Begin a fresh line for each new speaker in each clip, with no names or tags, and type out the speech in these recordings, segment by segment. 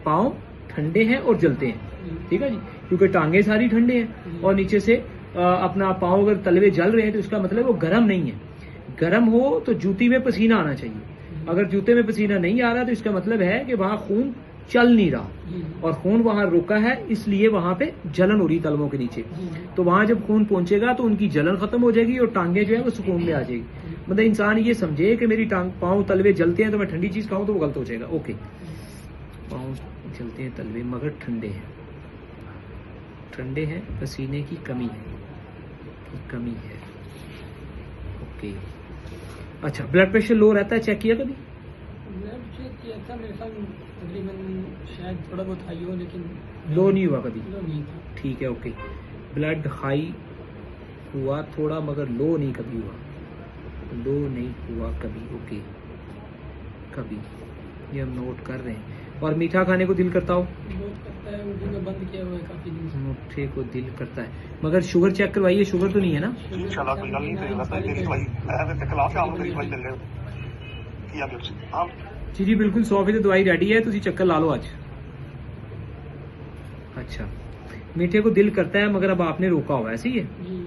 पाँव ठंडे हैं और जलते हैं, ठीक है जी, क्योंकि टांगे सारी ठंडे हैं और नीचे से अपना पाँव अगर तलवे जल रहे हैं तो इसका मतलब वो गर्म नहीं है। गर्म हो तो जूती में पसीना आना चाहिए, अगर जूते में पसीना नहीं आ रहा तो इसका मतलब है कि वहां खून चल नहीं रहा और खून वहां रुका है, इसलिए वहां पे जलन हो रही तलवों के नीचे। तो वहां जब खून पहुंचेगा तो उनकी जलन खत्म हो जाएगी और टांगे जो है वो सुकून में आ जाएगी। मतलब इंसान ये समझे कि मेरी पाँव तलवे जलते हैं तो मैं ठंडी चीज खाऊं तो वो गलत हो जाएगा। ओके, पाँव जलते हैं तलवे मगर ठंडे हैं, ठंडे हैं, पसीने की कमी है। ओके, अच्छा, ब्लड प्रेशर लो रहता है, चेक किया कभी?
ब्लड चेक किया था, मेरे ख्याल तकरीबन शायद थोड़ा बहुत हाई हो, लेकिन
लो नहीं हुआ कभी?
लो नहीं था।
ठीक है, ओके। ब्लड हाई हुआ थोड़ा मगर लो नहीं कभी हुआ, लो नहीं हुआ कभी। ओके, कभी, ये हम नोट कर रहे हैं। और मीठा खाने को दिल करता हो?
बहुत करता है, उर्दू में बंद किया हुआ है काफी दिन से।
मीठे को दिल करता है, मगर शुगर चेक करवाइए, शुगर तो नहीं है ना?
इंशाल्लाह कोई गल नहीं, तेरी दवाई मैं ते खिलाफ आऊं, तेरी दवाई ले किया आप
जी जी बिल्कुल, 100% दवाई रेडी है, तुसी चक्कर ला लो आज। अच्छा, मीठे को दिल करता है मगर अब आपने रोका हुआ है, ऐसे ही है?
जी,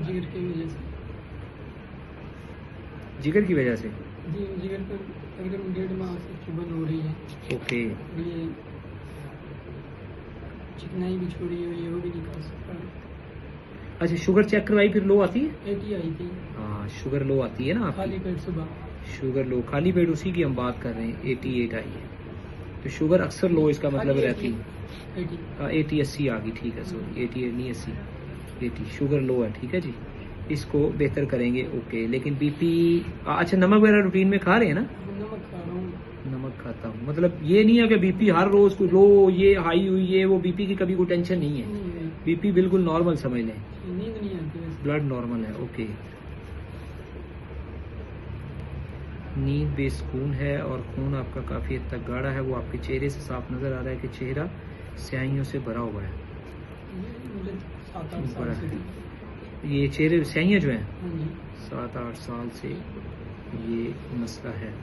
जिगर की वजह से।
जिगर की वजह से?
जी, जिगर पर तकरीबन 1.5 माह से चुभन हो रही है।
ओके,
ये चिकनाई भी छोड़ी हुई है, वो भी नहीं खा सकता।
अच्छा, शुगर चेक करवाई फिर लो आती है?
80 आई थी।
हाँ, शुगर लो आती है ना
खाली
आपकी?
पेट सुबह।
शुगर लो, खाली पेट, उसी की हम बात कर रहे हैं। 88 आई है, तो शुगर अक्सर लो इसका मतलब रहती है। 80 80 आ गई, ठीक है, सॉरी 80 नहीं 80, 80 शुगर लो है, ठीक है जी, इसको बेहतर करेंगे। ओके, लेकिन बीपी, अच्छा, नमक वगैरह रूटीन में खा रहे हैं ना?
नमक खा रहा हूँ।
नमक खाता हूँ, मतलब ये नहीं है कि बीपी हर रोज को लो, ये हाई हुई है, वो बीपी की कभी कोई टेंशन नहीं है। बीपी बिल्कुल नॉर्मल समझ लें,
नींद नहीं आती वैसे।
ब्लड नॉर्मल है। ओके, नींद बेसुकून है और खून आपका काफी हद तक गाढ़ा है, वो आपके चेहरे से साफ नजर आ रहा है कि चेहरा स्याहियों से भरा हुआ है।
मुझे 7-8 साल
बड़ा
से
है ये चेहरे स्याहियां जो हैं,
हाँ जी।
7-8 साल से ये मसला है।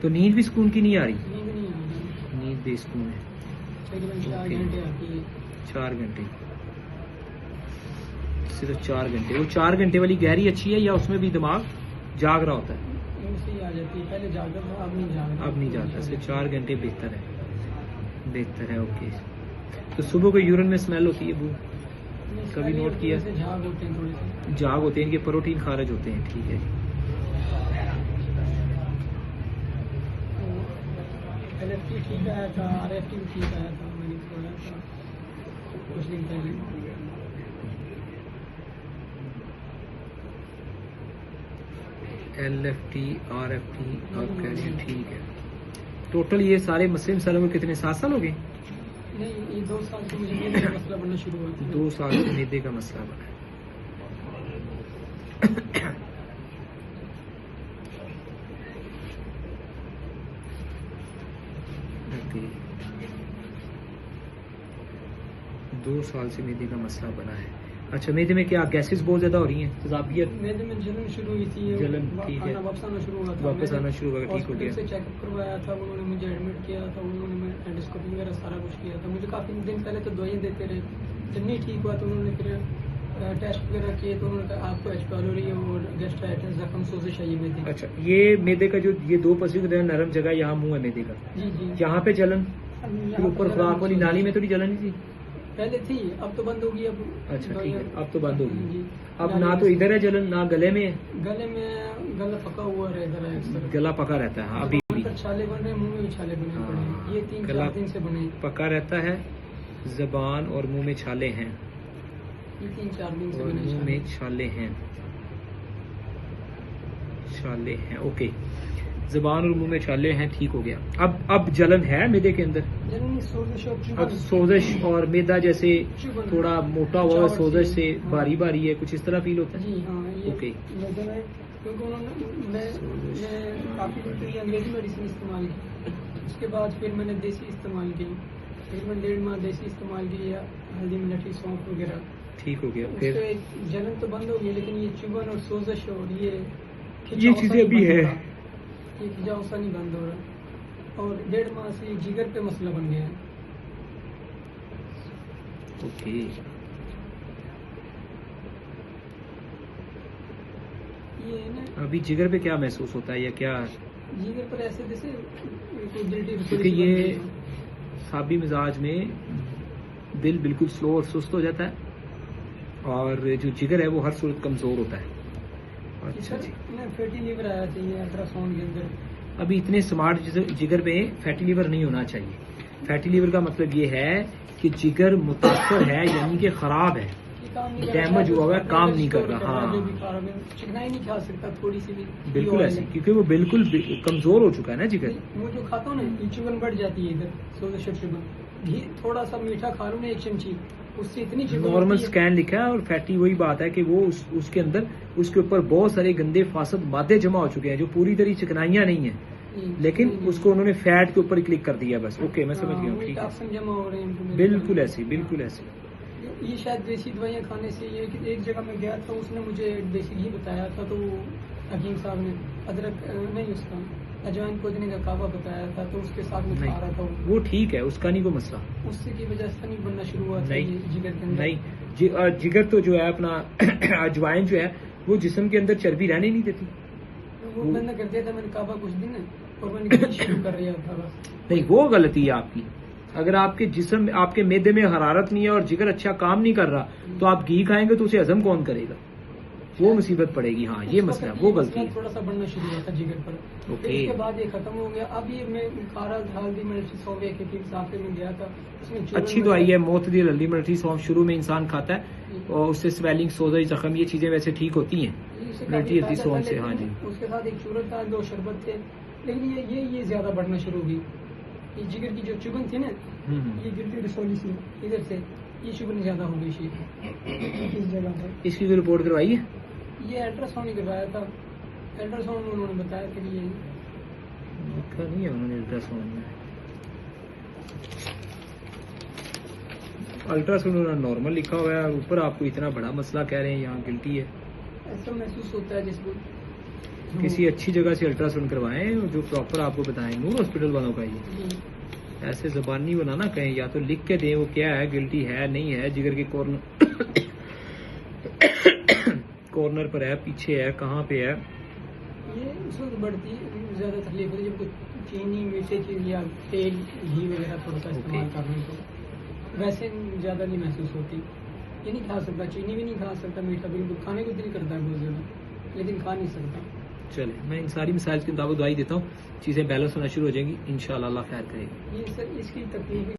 तो नींद भी सुकून की नहीं आ रही?
नींद नहीं आ रही,
नींद बेसुकून है।
तकरीबन 4 घंटे आती है।
4 घंटे, सिर्फ 4 घंटे। वो 4 घंटे वाली गहरी अच्छी है या उसमें भी दिमाग जाग रहा होता है?
उनसे ही आ जाती है, पहले जागता था, अब नहीं जागता।
अब नहीं जाता, सिर्फ 4 घंटे बेहतर है, बेहतर है। ओके, तो सुबह को यूरिन में स्मेल होती है, बू कभी नोट किया?
झाग होते हैं थोड़े से।
जाग होते हैं, इनके प्रोटीन खारिज होते हैं, ठीक है।
LFT ठीक आया था, RFT भी ठीक आया था, मैंने खोला था कुछ दिन पहले।
LFT RFT आप कह रहे हैं, ठीक है। टोटल ये सारे मसले मसालों में कितने, 7 साल हो गए?
नहीं, ये 2 साल से मुझे मैदे का मसला बनना शुरू हुआ था।
2 साल से मैदे का मसला बना है। ओके, 2 साल से मैदे का मसला बना है। अच्छा, मैदे में क्या गैसेस बहुत ज्यादा हो रही हैं, तेजाबियत?
मैदे में जलन शुरू हुई थी,
जलन, ठीक है,
वापस आना शुरू हुआ था।
वापस आना शुरू हुआ, ठीक हो गया।
से चेकअप करवाया था, उन्होंने मुझे एडमिट किया था, उन्होंने एंडोस्कोपी वगैरह सारा कुछ किया था। मुझे काफी दिन पहले तो दवाइयाँ देते रहे, जब नहीं ठीक हुआ तो उन्होंने फिर टेस्ट वगैरह किए तो उन्होंने कहा आपको H. pylori और गैस्ट्राइटिस, जख्म, सोजिश है ये मैदे।
अच्छा, ये मैदे का जो ये 2 पसली नरम जगह यहाँ मुंह है मैदे का,
जी जी।
यहाँ पे जलन, फिर ऊपर खुराक वाली नाली में तो नहीं जलन नहीं थी?
पहले थी, अब तो बंद होगी। अब
अच्छा, ठीक है, अब तो बंद होगी।
जी।
अब ना तो इधर है जलन, ना गले में है?
गले में, गला पका हुआ रहता है अक्सर।
गला पका रहता है, हाँ, अभी भी
छाले बन रहे हैं, मुंह में भी छाले बने पड़े हैं। ये 3-4 दिन से बने,
पका रहता है, जबान और मुंह में छाले हैं,
ये 3-4 दिन से
और
बने
मुंह में छाले हैं, छाले हैं। ओके, जबान और मुंह में छाले हैं, ठीक हो गया। अब जलन है मैदे के अंदर? अब सोजिश और मैदा जैसे थोड़ा मोटा हुआ सोजिश से भारी भारी है, कुछ इस तरह फील होता है?
जी हाँ, ये
ओके,
क्योंकि उन्होंने मैं काफ़ी दिन के लिए अंग्रेजी मेडिसिन इस्तेमाल की, उसके बाद फिर मैंने देसी इस्तेमाल की, तकरीबन 1.5 माह देसी इस्तेमाल की, हल्दी मिलाठी सौंफ वगैरह,
ठीक हो गया। फिर
जलन तो बंद हो गई, लेकिन ये चुभन और सोजिश और ये
चीजें भी है,
ये खिंचाव सा नहीं बंद हो रहा। और 1.5 माह से जिगर पे मसला बन गया है।
ओके।
ये है ना,
अभी जिगर पे क्या महसूस होता है या क्या?
जिगर पर ऐसे जैसे कोई गिल्टी
क्योंकि ये साबी मिजाज में दिल बिल्कुल स्लो और सुस्त हो जाता है और जो जिगर है वो हर सूरत कमजोर होता है। अच्छा जी।
फैटी लीवर आया चाहिए अल्ट्रासाउंड के अंदर।
अभी इतने स्मार्ट जिगर पे फैटी लीवर नहीं होना चाहिए। फैटी लीवर का मतलब ये है कि जिगर मुतासर है, यानी कि खराब है, डैमेज हुआ हुआ है, काम नहीं कर रहा। हाँ,
जो भी खा रहा है, चिकना ही नहीं खा सकता थोड़ी सी भी।
बिल्कुल ऐसे, क्योंकि वो बिल्कुल कमजोर हो चुका है ना जिगर।
वो जो खाता हूँ ना, ये चुगन बढ़ जाती है इधर, सोलर चुगन। घी थोड़ा सा मीठा खा लूँ ना 1 चमची, उससे इतनी चुगन
नॉर्मल
होती है।
स्कैन लिखा है और फैटी वही बात है कि वो उसके अंदर उसके ऊपर बहुत सारे गंदे फासद मादे जमा हो चुके हैं जो पूरी तरह चिकनाइयां नहीं है, लेकिन उसको उन्होंने फैट के ऊपर ही क्लिक कर दिया बस। ओके, मैं समझ गया हूँ। ठीक है,
टॉक्सिन जमा हो रहे हैं।
बिल्कुल ऐसे, बिल्कुल ऐसे।
ये शायद देसी दवाइयाँ खाने से, ये कि एक जगह में गया था, उसने मुझे देसी घी बताया था, तो हकीम साहब ने अदरक नहीं, उसका अजवाइन पुदीने का कावा बताया था, तो उसके साथ में खा रहा था।
वो ठीक है, उसका नहीं कोई मसला।
उससे की वजह से नहीं बनना शुरू हुआ था
नहीं,
ये जिगर के अंदर।
नहीं, जिगर तो जो है अपना अजवाइन जो है वो जिस्म के अंदर चर्बी रहने नहीं देती।
वो बंद कर दिया था मैंने कावा कुछ दिन, और मैंने घी शुरू कर दिया था बस।
नहीं, वो गलती है आपकी। अगर आपके जिस्म, आपके मैदे में हरारत नहीं है और जिगर अच्छा काम नहीं कर रहा, तो आप घी खाएंगे तो उसे हजम कौन करेगा? वो मुसीबत पड़ेगी। हाँ, ये मसला है, वो गलती है।
थोड़ा सा बढ़ना शुरू हुआ था जिगर पर।
ओके।
फिर उसके बाद ये खत्म हो गया। अब ये मैं खा रहा था हल्दी मिर्ची सौंफ, एक हकीम साहब के में गया था, उसमें चूरन
अच्छी दवाई है मोतदिल, हल्दी मिर्ची सौंफ शुरू में इंसान खाता है और उससे स्वेलिंग, सोजा, जख्म, ये चीजें वैसे ठीक होती हैं मिर्ची हल्दी सौंफ से। हाँ जी।
उसके साथ एक चूरन था, 2 शरबत थे, लेकिन ये ज्यादा बढ़ना शुरू हुई। ये जिगर की जो चुगन थी ना, ये गिरती रसोली से इधर से, ये चुगन ज्यादा हो गई इस जगह पर।
इसकी कोई रिपोर्ट करवाई है?
ये अल्ट्रासाउंड ही करवाया था। अल्ट्रासाउंड में उन्होंने बताया कि ये
लिखा नहीं है उन्होंने अल्ट्रासाउंड में। अल्ट्रासाउंड उन्होंने नॉर्मल लिखा हुआ है, ऊपर आपको इतना बड़ा मसला कह रहे हैं यहाँ गिल्टी है।
ऐसा महसूस होता है जिसको
किसी अच्छी जगह से अल्ट्रासाउंड करवाएं और जो प्रॉपर आपको बताएं। नूर हॉस्पिटल वालों का ये ऐसे जबानी बनाना कहें, या तो लिख के दें वो क्या है, गिल्टी है नहीं है, जिगर के कॉर्नर पर है, पीछे है, कहाँ पे है।
ये उस वक्त बढ़ती ज्यादा तकलीफ होती है जब कुछ चीनी मीठे चीज या तेल घी वगैरह थोड़ा सा इस्तेमाल करने को। वैसे ज्यादा नहीं महसूस होती। ये नहीं खा सकता, चीनी भी नहीं खा सकता, मीठा बिल्कुल खाने को दिल करता है बहुत ज्यादा, लेकिन खा नहीं सकता।
चले, मैं इन सारी मिसाइल के मुताबिक दवाई देता हूँ, चीजें बैलेंस होना शुरू हो जाएंगी इंशाल्लाह, अल्लाह खैर करेगा।
ये सर इसकी तकलीफ